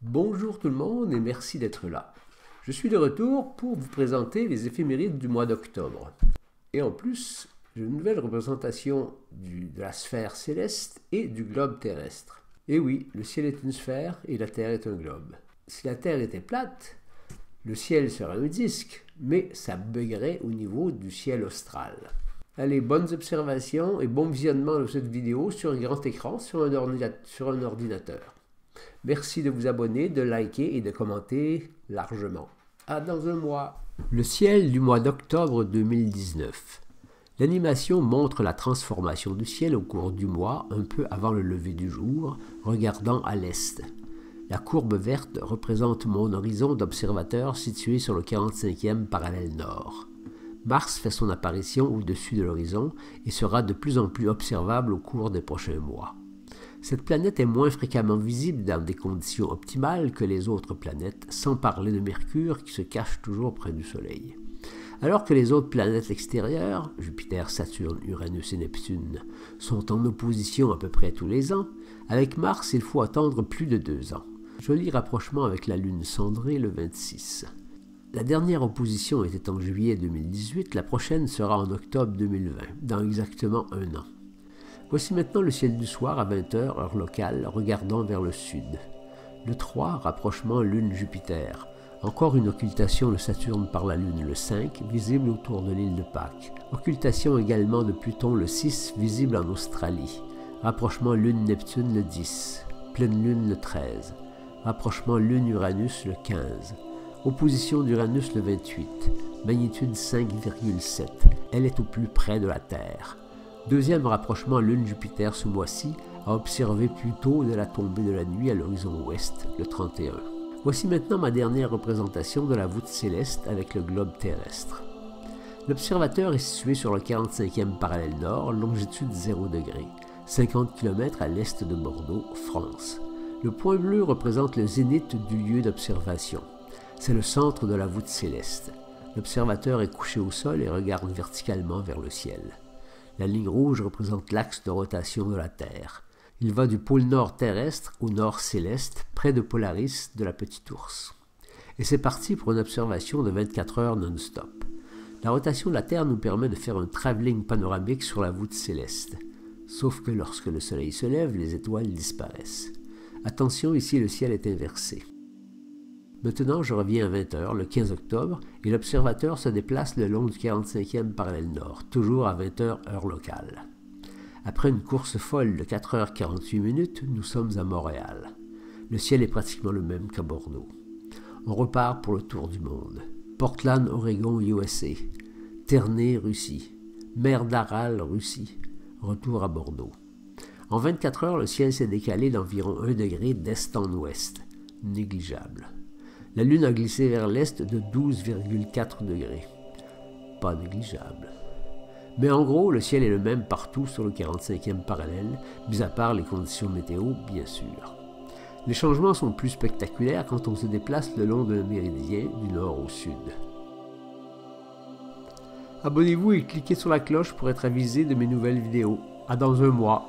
Bonjour tout le monde et merci d'être là. Je suis de retour pour vous présenter les éphémérides du mois d'octobre. Et en plus, j'ai une nouvelle représentation de la sphère céleste et du globe terrestre. Et oui, le ciel est une sphère et la Terre est un globe. Si la Terre était plate, le ciel serait un disque, mais ça buggerait au niveau du ciel austral. Allez, bonnes observations et bon visionnement de cette vidéo sur un grand écran sur un ordinateur. Merci de vous abonner, de liker et de commenter largement. À dans un mois. Le ciel du mois d'octobre 2019. L'animation montre la transformation du ciel au cours du mois, un peu avant le lever du jour, regardant à l'est. La courbe verte représente mon horizon d'observateur situé sur le 45e parallèle nord. Mars fait son apparition au-dessus de l'horizon et sera de plus en plus observable au cours des prochains mois. Cette planète est moins fréquemment visible dans des conditions optimales que les autres planètes, sans parler de Mercure qui se cache toujours près du Soleil. Alors que les autres planètes extérieures, Jupiter, Saturne, Uranus et Neptune, sont en opposition à peu près tous les ans, avec Mars il faut attendre plus de 2 ans. Joli rapprochement avec la Lune cendrée le 26. La dernière opposition était en juillet 2018, la prochaine sera en octobre 2020, dans exactement 1 an. Voici maintenant le ciel du soir à 20h, heure locale, regardant vers le sud. Le 3, rapprochement Lune-Jupiter. Encore une occultation de Saturne par la Lune le 5, visible autour de l'île de Pâques. Occultation également de Pluton le 6, visible en Australie. Rapprochement Lune-Neptune le 10. Pleine Lune le 13. Rapprochement Lune-Uranus le 15. Opposition d'Uranus le 28. Magnitude 5,7. Elle est au plus près de la Terre. Deuxième rapprochement Lune-Jupiter ce mois-ci, à observer plus tôt de la tombée de la nuit à l'horizon ouest, le 31. Voici maintenant ma dernière représentation de la voûte céleste avec le globe terrestre. L'observateur est situé sur le 45e parallèle nord, longitude 0 degré, 50 km à l'est de Bordeaux, France. Le point bleu représente le zénith du lieu d'observation. C'est le centre de la voûte céleste. L'observateur est couché au sol et regarde verticalement vers le ciel. La ligne rouge représente l'axe de rotation de la Terre. Il va du pôle nord terrestre au nord céleste, près de Polaris de la Petite Ourse. Et c'est parti pour une observation de 24 heures non-stop. La rotation de la Terre nous permet de faire un travelling panoramique sur la voûte céleste. Sauf que lorsque le soleil se lève, les étoiles disparaissent. Attention, ici le ciel est inversé. Maintenant, je reviens à 20h, le 15 octobre, et l'observateur se déplace le long du 45e parallèle nord, toujours à 20h heure locale. Après une course folle de 4h48, nous sommes à Montréal. Le ciel est pratiquement le même qu'à Bordeaux. On repart pour le tour du monde. Portland, Oregon, USA. Ternay, Russie. Mer d'Aral, Russie. Retour à Bordeaux. En 24 heures, le ciel s'est décalé d'environ 1 degré d'est en ouest. Négligeable. La Lune a glissé vers l'est de 12,4 degrés. Pas négligeable. Mais en gros, le ciel est le même partout sur le 45e parallèle, mis à part les conditions météo, bien sûr. Les changements sont plus spectaculaires quand on se déplace le long d'un méridien du nord au sud. Abonnez-vous et cliquez sur la cloche pour être avisé de mes nouvelles vidéos. À dans un mois.